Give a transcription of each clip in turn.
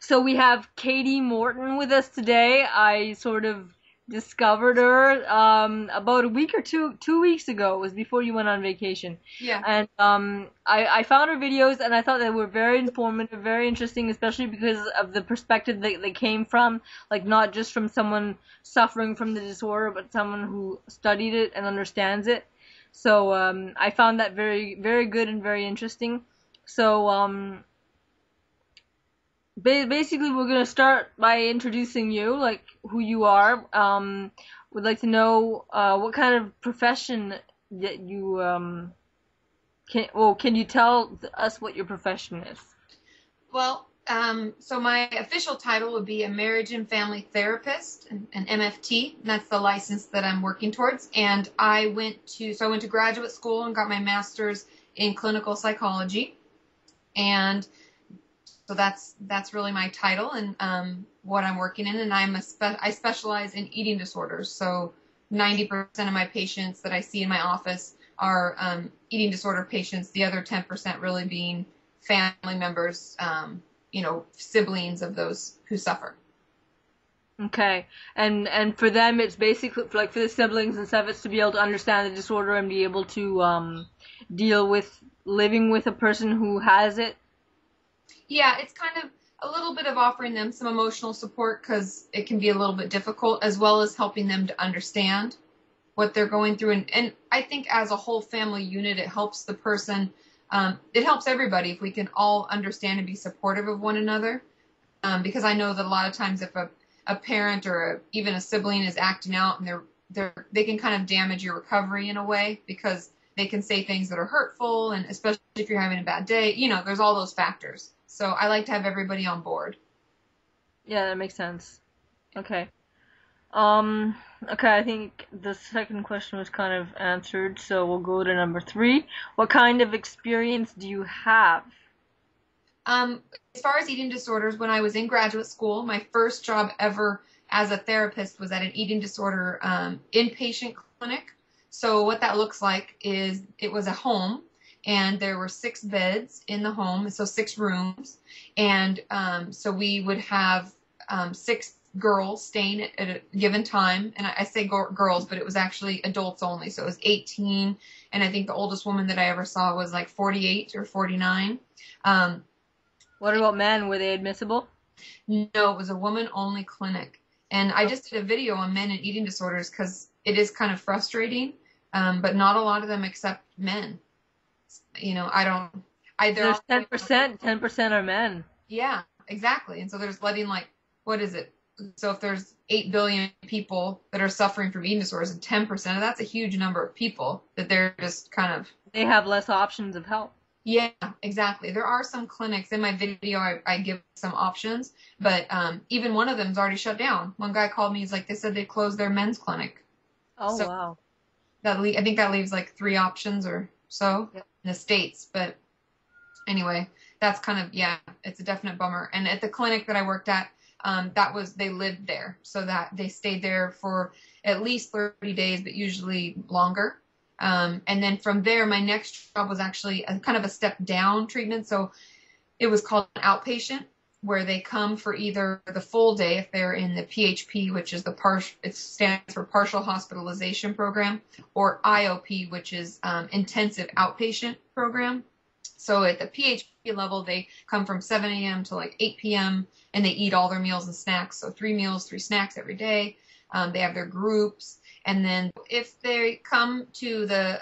So we have Kati Morton with us today. I sort of discovered her about a week or two weeks ago. It was before you went on vacation. Yeah. And I found her videos and I thought they were very informative, very interesting, especially because of the perspective that they came from, like not just from someone suffering from the disorder, but someone who studied it and understands it. So I found that very, very good and very interesting. So basically, we're gonna start by introducing you, like who you are. Would like to know what kind of profession that you can. Well, can you tell us what your profession is? Well, so my official title would be a marriage and family therapist, an MFT. And that's the license that I'm working towards. And I went to graduate school and got my master's in clinical psychology. And so that's really my title and what I'm working in. And I specialize in eating disorders. So 90% of my patients that I see in my office are eating disorder patients. The other 10% really being family members, siblings of those who suffer. Okay, and for them, it's basically like for the siblings and stuff, it's to be able to understand the disorder and be able to deal with living with a person who has it. Yeah, it's kind of a little bit of offering them some emotional support because it can be a little bit difficult, as well as helping them to understand what they're going through. And I think as a whole family unit, it helps the person. It helps everybody if we can all understand and be supportive of one another. Because I know that a lot of times if a parent or even a sibling is acting out and they can kind of damage your recovery in a way because they can say things that are hurtful, and especially if you're having a bad day, there's all those factors. So I like to have everybody on board. Yeah, that makes sense. Okay. Um, okay, I think the second question was kind of answered, so we'll go to number three. What kind of experience do you have? As far as eating disorders, when I was in graduate school, my first job ever as a therapist was at an eating disorder inpatient clinic. So what that looks like is it was a home, and there were 6 beds in the home, so 6 rooms, and so we would have 6 girls staying at a given time, and I say girls, but it was actually adults only, so it was 18, and I think the oldest woman that I ever saw was like 48 or 49. Um, What about men? Were they admissible? No, it was a woman-only clinic. And I just did a video on men and eating disorders because it is kind of frustrating, but not a lot of them accept men. I don't, there There's are, 10%, 10% are men. yeah, exactly. And so there's letting like, what is it? So if there's 8 billion people that are suffering from eating disorders and 10% of that's a huge number of people that they're just kind of. They have less options of help. Yeah, exactly. There are some clinics in my video. I give some options, but even one of them's already shut down. One guy called me. He's like, they said they closed their men's clinic. Oh, So wow. I think that leaves like 3 options or so Yep. in the States. But anyway, that's kind of, yeah, it's a definite bummer. And at the clinic that I worked at, they lived there, so that they stayed there for at least 30 days, but usually longer. And then from there, my next job was actually kind of a step down treatment. So it was called an outpatient, where they come for either the full day if they're in the PHP, which is it stands for partial hospitalization program, or IOP, which is intensive outpatient program. So at the PHP level, they come from 7 a.m. to like 8 p.m. and they eat all their meals and snacks. So 3 meals, 3 snacks every day. They have their groups. And then if they come to the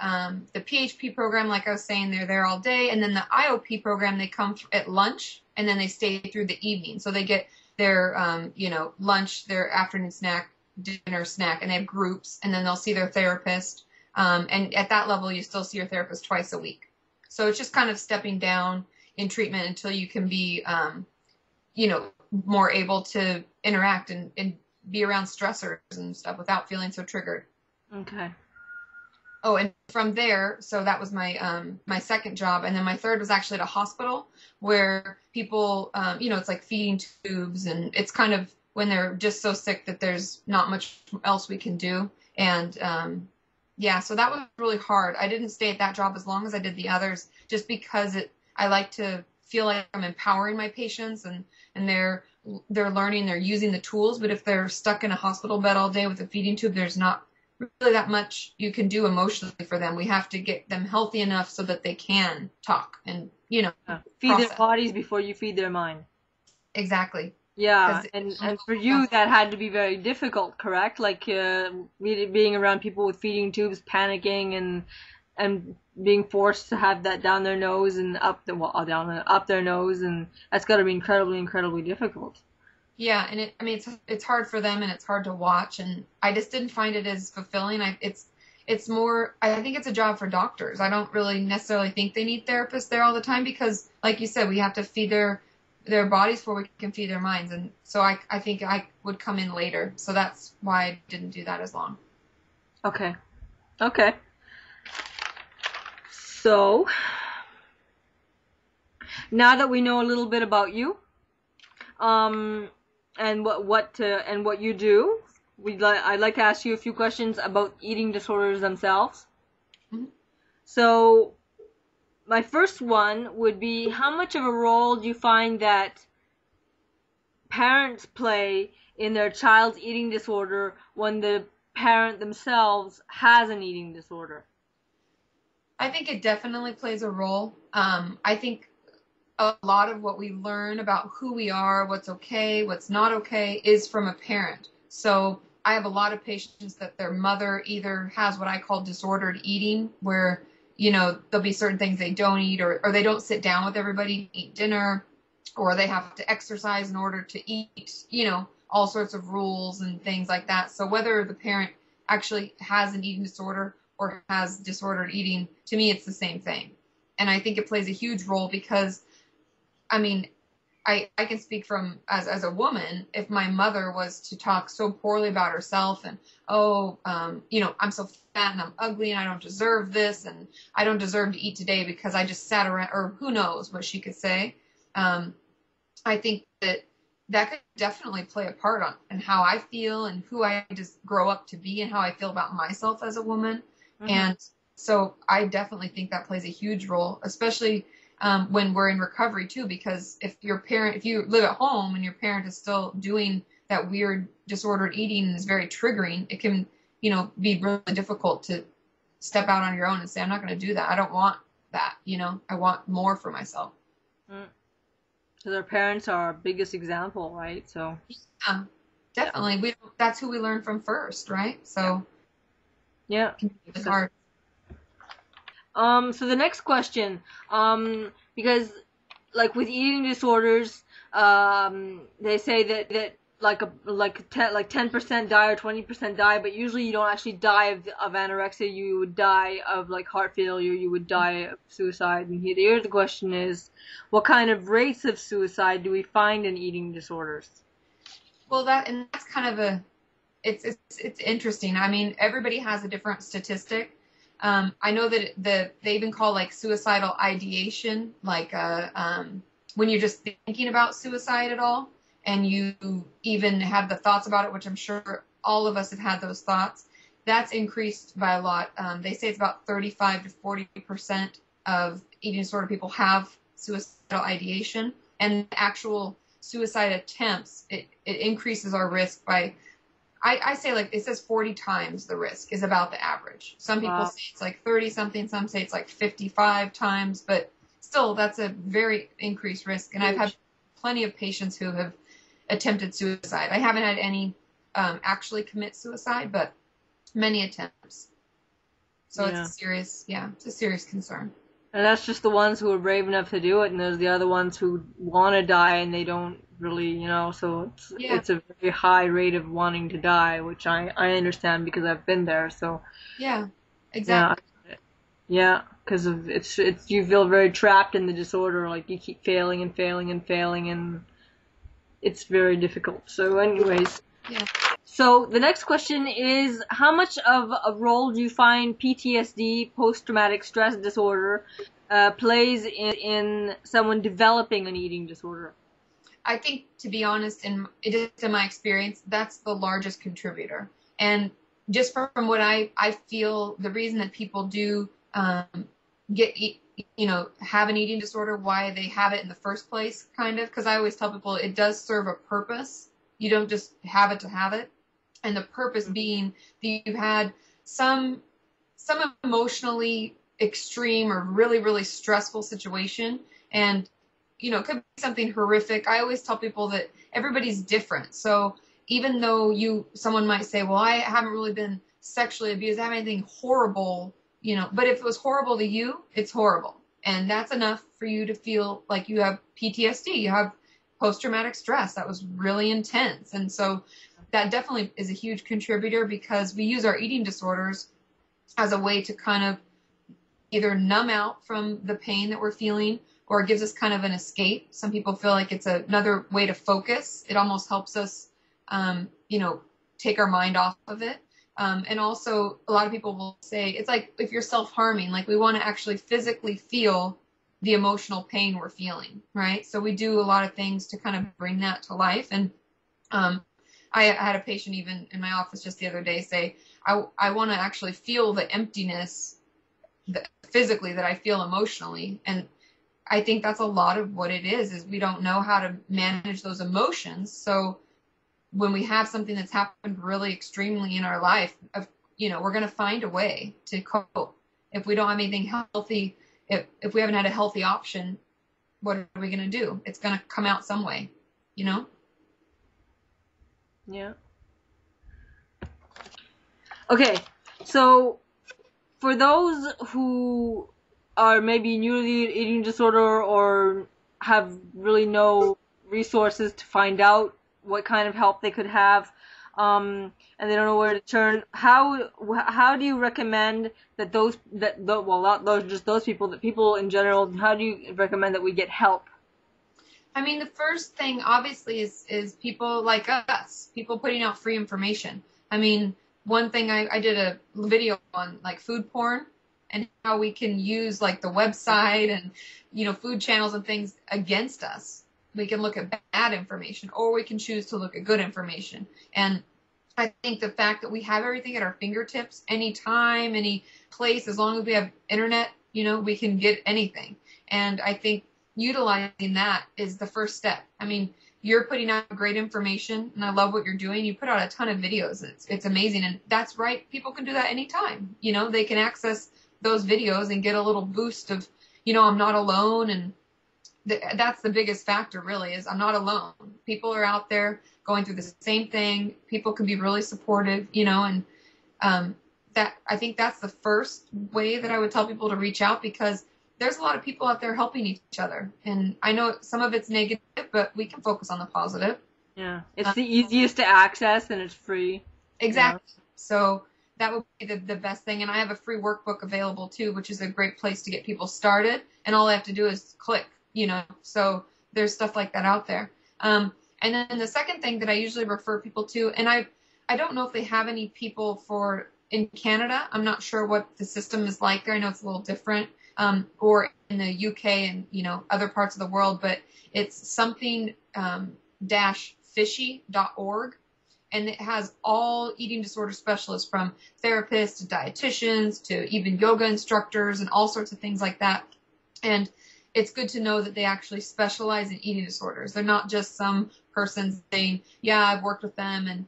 PHP program, like I was saying, they're there all day. And then the IOP program, they come at lunch and then they stay through the evening. So they get their, lunch, their afternoon snack, dinner snack, and they have groups. And then they'll see their therapist. And at that level, you still see your therapist twice a week. So it's just kind of stepping down in treatment until you can be, more able to interact and be around stressors and stuff without feeling so triggered. Okay. Oh, and from there, so that was my second job, and then my third was actually at a hospital where people, it's like feeding tubes, and it's kind of when they're just so sick that there's not much else we can do, and yeah, so that was really hard. I didn't stay at that job as long as I did the others, just because I like to feel like I'm empowering my patients, and they're they're learning, they're using the tools, but if they're stuck in a hospital bed all day with a feeding tube, there's not really that much you can do emotionally for them. We have to get them healthy enough so that they can talk and, feed their process. bodies before you feed their mind. Exactly. Yeah, 'Cause and for you that had to be very difficult, correct? Like being around people with feeding tubes, panicking, and being forced to have that down their nose and up their nose, and that's got to be incredibly, incredibly difficult. Yeah, and it's hard for them and it's hard to watch, and I just didn't find it as fulfilling. It's more, I think it's a job for doctors. I don't really necessarily think they need therapists there all the time because, like you said, we have to feed their bodies before we can feed their minds, and so I think I would come in later. So that's why I didn't do that as long. Okay. Okay. So now that we know a little bit about you, and what you do, I'd like to ask you a few questions about eating disorders themselves. Mm-hmm. So my first one would be, how much of a role do you find that parents play in their child's eating disorder when the parent themselves has an eating disorder? I think it definitely plays a role. I think a lot of what we learn about who we are, what's okay, what's not okay, is from a parent. So I have a lot of patients that their mother either has what I call disordered eating, where, there'll be certain things they don't eat, or they don't sit down with everybody to eat dinner, or they have to exercise in order to eat, all sorts of rules and things like that. So whether the parent actually has an eating disorder or has disordered eating, to me, it's the same thing. And I think it plays a huge role because, I can speak from as a woman. If my mother was to talk so poorly about herself and, I'm so fat and I'm ugly and I don't deserve this and I don't deserve to eat today because I just sat around, or who knows what she could say. I think that could definitely play a part on how I feel and who I just grow up to be and how I feel about myself as a woman. Mm-hmm. And so I definitely think that plays a huge role, especially when we're in recovery too, because if you live at home and your parent is still doing that weird disordered eating and is very triggering, it can, be really difficult to step out on your own and say, I'm not going to do that. I don't want that. I want more for myself. Because our parents are our biggest example, right? So yeah, definitely. That's who we learn from first, right? So yeah, it's hard. So the next question, because like with eating disorders, they say that like 10% die or 20% die, but usually you don't actually die of anorexia. You would die of like heart failure. You would die of suicide. And here the question is, what kind of rates of suicide do we find in eating disorders? Well, that's kind of it's interesting. Everybody has a different statistic. I know that they even call like suicidal ideation, like when you're just thinking about suicide at all, and you even have the thoughts about it, which I'm sure all of us have had those thoughts. That's increased by a lot. They say it's about 35 to 40% of eating disorder people have suicidal ideation, and actual suicide attempts, it increases our risk by, I say, like, it says 40 times the risk is about the average. Some people say it's like 30 something, some say it's like 55 times, but still that's a very increased risk. And I've had plenty of patients who have attempted suicide. I haven't had any actually commit suicide, but many attempts. So it's a serious concern. And that's just the ones who are brave enough to do it, and there's the other ones who want to die and they don't really, so it's a very high rate of wanting to die, which I understand because I've been there. So yeah, exactly. Yeah, because it's you feel very trapped in the disorder, like you keep failing and failing and failing, and it's very difficult. So anyways, so the next question is, how much of a role do you find PTSD, post-traumatic stress disorder, plays in someone developing an eating disorder? I think, to be honest, in my experience, that's the largest contributor. And just from what I feel, the reason that people do get have an eating disorder, why they have it in the first place, kind of. Because I always tell people it does serve a purpose. You don't just have it to have it. And the purpose being that you've had some emotionally extreme or really, really stressful situation. And, it could be something horrific. I always tell people that everybody's different. So even though someone might say, well, I haven't really been sexually abused, I haven't anything horrible, but if it was horrible to you, it's horrible. And that's enough for you to feel like you have PTSD, you have post-traumatic stress. That was really intense. And so that definitely is a huge contributor, because we use our eating disorders as a way to kind of either numb out from the pain that we're feeling, or it gives us kind of an escape. Some people feel like it's another way to focus. It almost helps us, take our mind off of it. And also a lot of people will say, it's like if you're self-harming, like we want to actually physically feel the emotional pain we're feeling, right? So we do a lot of things to kind of bring that to life. And I had a patient even in my office just the other day say, I want to actually feel the emptiness physically that I feel emotionally. And I think that's a lot of what it is we don't know how to manage those emotions. So when we have something that's happened really extremely in our life, we're going to find a way to cope. If we don't have anything healthy, if we haven't had a healthy option, what are we going to do? It's going to come out some way, Yeah. Okay, so for those who are maybe new to the eating disorder or have really no resources to find out what kind of help they could have, and they don't know where to turn, how do you recommend that people in general, how do you recommend that we get help? I mean, the first thing obviously is people like us, people putting out free information. I mean, one thing I did a video on like food porn and how we can use like the website and, food channels and things against us. We can look at bad information, or we can choose to look at good information. And I think the fact that we have everything at our fingertips, anytime, any place, as long as we have internet, we can get anything. And I think utilizing that is the first step. I mean, you're putting out great information, and I love what you're doing. You put out a ton of videos. It's amazing. And that's right. People can do that anytime. They can access those videos and get a little boost of, I'm not alone. And that's the biggest factor really, is I'm not alone. People are out there going through the same thing. People can be really supportive, and that I think that's the first way that I would tell people to reach out, because there's a lot of people out there helping each other. And I know some of it's negative, but we can focus on the positive. Yeah. It's the easiest to access, and it's free. Exactly. Yeah. So that would be the best thing. And I have a free workbook available too, which is a great place to get people started. And all they have to do is click, so there's stuff like that out there. And then the second thing that I usually refer people to, and I don't know if they have any people in Canada. I'm not sure what the system is like there. I know it's a little different. Or in the UK and, other parts of the world, but it's something, -fishy.org. And it has all eating disorder specialists, from therapists to dietitians to even yoga instructors and all sorts of things like that. And it's good to know that they actually specialize in eating disorders. They're not just some person saying, yeah, I've worked with them and,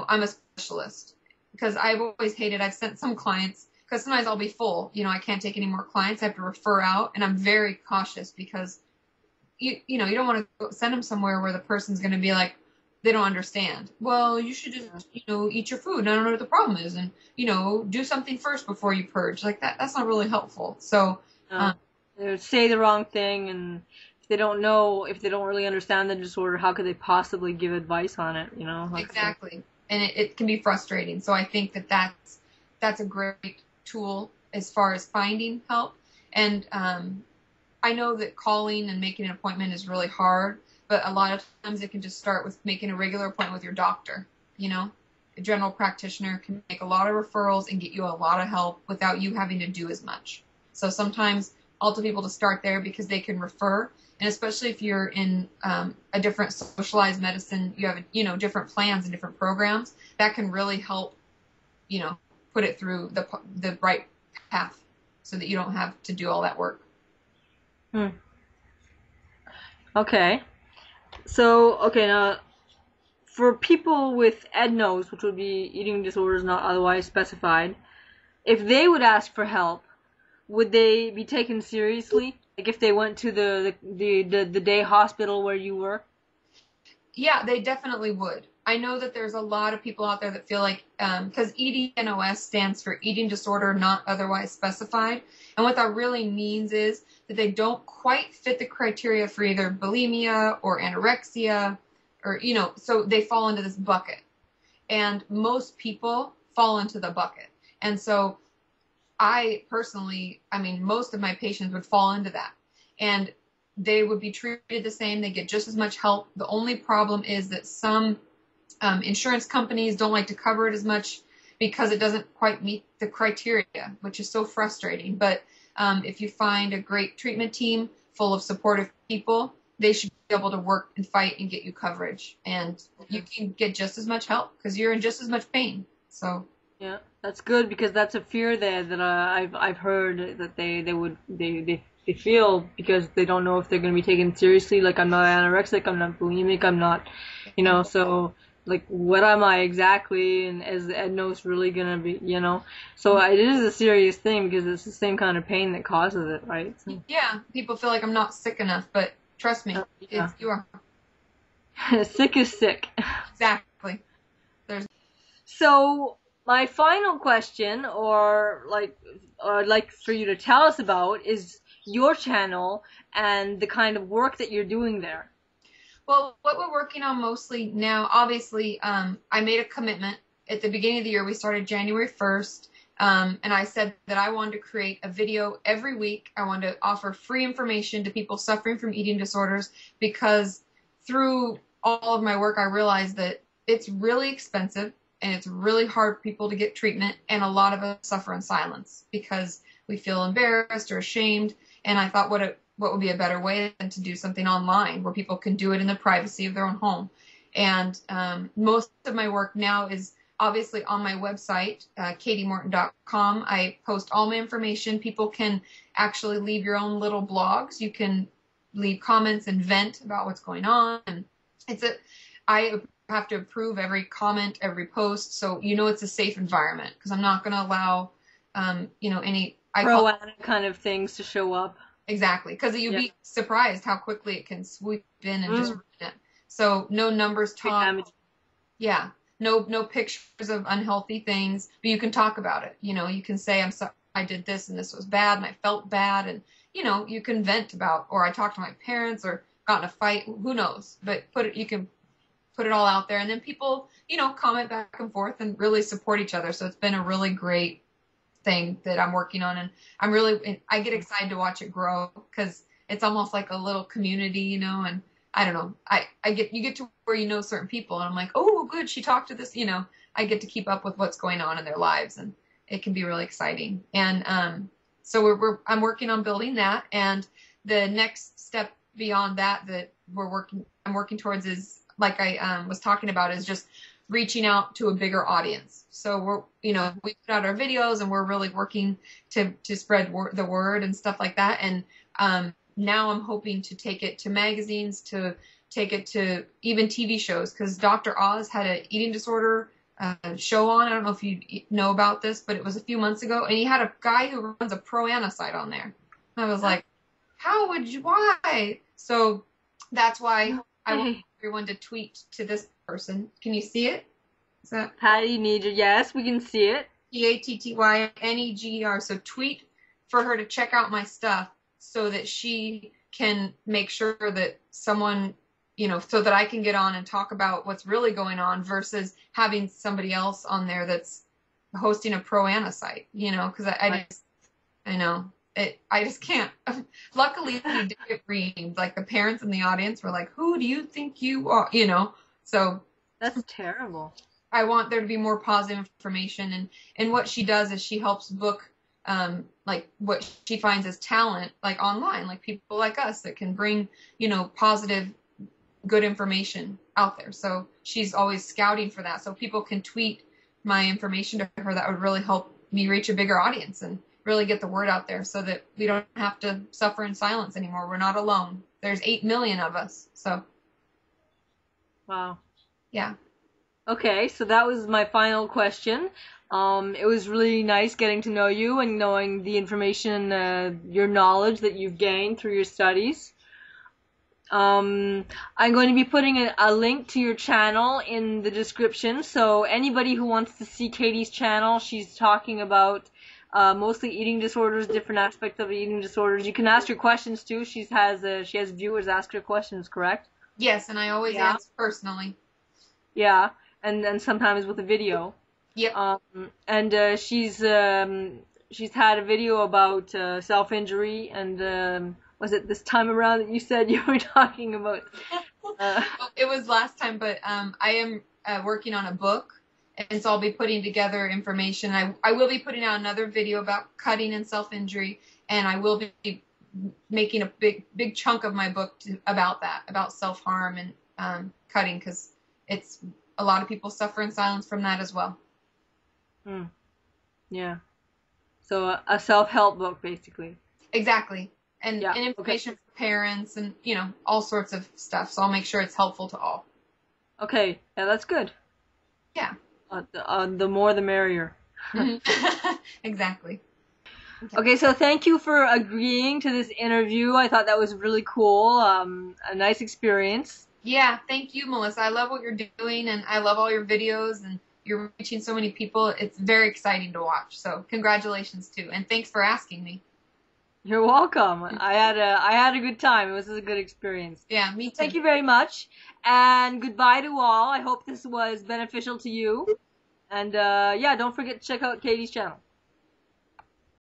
I'm a specialist. Because I've always hated, I've sent some clients, because sometimes I'll be full, I can't take any more clients. I have to refer out, and I'm very cautious because you don't want to send them somewhere where the person's going to be like, they don't understand. Well, you should just, eat your food. And I don't know what the problem is. And, do something first before you purge. Like that. That's not really helpful. So, they say the wrong thing, and if they don't really understand the disorder, how could they possibly give advice on it? Exactly. And it can be frustrating. So I think that's a great tool as far as finding help. And, I know that calling and making an appointment is really hard, but a lot of times it can just start with making a regular appointment with your doctor. A general practitioner can make a lot of referrals and get you a lot of help without you having to do as much. So sometimes I'll tell people to start there because they can refer. And especially if you're in a different socialized medicine, you have, different plans and different programs, that can really help, put it through the right path so that you don't have to do all that work. Hmm. Okay. So, okay, now for people with EDNOS, which would be eating disorders not otherwise specified, if they would ask for help, would they be taken seriously? Like if they went to the day hospital where you were? Yeah, they definitely would. I know that there's a lot of people out there that feel like, because EDNOS stands for eating disorder not otherwise specified. And what that really means is that they don't quite fit the criteria for either bulimia or anorexia, or, so they fall into this bucket. And most people fall into the bucket. And so I personally, I mean, most of my patients would fall into that. And they would be treated the same. They get just as much help. The only problem is that some insurance companies don't like to cover it as much because it doesn't quite meet the criteria, which is so frustrating. But if you find a great treatment team full of supportive people, they should be able to work and fight and get you coverage. And you can get just as much help because you're in just as much pain. So. Yeah, that's good because that's a fear there that I've heard that they feel because they don't know if they're going to be taken seriously. Like I'm not anorexic, I'm not bulimic, I'm not, so like what am I exactly? And is EDNOS really going to be, So it is a serious thing because it's the same kind of pain that causes it, right? So, Yeah, people feel like I'm not sick enough, but trust me, yeah. you are. Sick is sick. Exactly. There's. So my final question, or I'd like for you to tell us about, is your channel and the kind of work that you're doing there. Well, what we're working on mostly now, obviously, I made a commitment at the beginning of the year. We started January 1st, and I said that I wanted to create a video every week. I wanted to offer free information to people suffering from eating disorders because through all of my work, I realized that it's really expensive and it's really hard for people to get treatment, and a lot of us suffer in silence because we feel embarrassed or ashamed. And I thought, what would be a better way than to do something online where people can do it in the privacy of their own home? And most of my work now is obviously on my website, katimorton.com. I post all my information. People can actually leave your own little blogs. You can leave comments and vent about what's going on. And I have to approve every comment, every post, so it's a safe environment because I'm not going to allow, any Pro kind of things to show up. Exactly, because you'd be surprised how quickly it can sweep in and just ruin it. So no numbers talk. Yeah, no pictures of unhealthy things, but you can talk about it. You can say, I'm sorry, I did this and this was bad and I felt bad, and you can vent about, or I talked to my parents or got in a fight. Who knows? But you can put it all out there, and then people comment back and forth and really support each other. So it's been a really great thing that I'm working on, and I get excited to watch it grow because it's almost like a little community, and I don't know, you get to where certain people, and I'm like, oh good, she talked to this, I get to keep up with what's going on in their lives, and it can be really exciting. And so I'm working on building that, and the next step beyond that I'm working towards is, like I was talking about, is just reaching out to a bigger audience. So we put out our videos and we're really working to spread the word and stuff like that. And now I'm hoping to take it to magazines, to take it to even TV shows, because Dr. Oz had an eating disorder show on. I don't know if you know about this, but it was a few months ago, and he had a guy who runs a pro-ana site on there. And I was like, why? So that's why I want everyone to tweet to this person. Can you see it? Is that Patty Neger? Yes, we can see it. PATTYNEGER. So tweet for her to check out my stuff so that she can make sure that someone, so that I can get on and talk about what's really going on versus having somebody else on there that's hosting a pro-ana site, because I know. I just can't. Luckily, he did get reamed. Like the parents in the audience were like, "Who do you think you are?" So that's terrible. I want there to be more positive information, and what she does is she helps book, like what she finds as talent, like online, like people like us that can bring, positive, good information out there. So she's always scouting for that. So people can tweet my information to her. That would really help me reach a bigger audience, and really get the word out there so that we don't have to suffer in silence anymore. We're not alone. There's 8 million of us. So, Wow. yeah. Okay, so that was my final question. It was really nice getting to know you and knowing the information, your knowledge that you've gained through your studies. I'm going to be putting a link to your channel in the description, so anybody who wants to see Katie's channel, she's talking about mostly eating disorders, different aspects of eating disorders. You can ask your questions too. She has viewers ask her questions, correct? Yes, and I always answer personally. Yeah, and sometimes with a video. Yep. She's had a video about self-injury, and was it this time around that you said you were talking about? It was last time, but I am working on a book, and so I'll be putting together information. I will be putting out another video about cutting and self-injury, and I will be making a big chunk of my book about that, about self-harm and cutting, because it's a lot of people suffer in silence from that as well. Yeah. So a self-help book, basically. Exactly. And information for parents and, all sorts of stuff. So I'll make sure it's helpful to all. Okay. Yeah, that's good. Yeah. The more the merrier. Exactly. Okay, so thank you for agreeing to this interview. I thought that was really cool. A nice experience. Yeah, thank you, Melissa. I love what you're doing, and I love all your videos, and you're reaching so many people. It's very exciting to watch. So congratulations, too. And thanks for asking me. You're welcome. I had a good time. It was a good experience. Yeah, me too. Thank you very much. And goodbye to all. I hope this was beneficial to you. And don't forget to check out Katie's channel.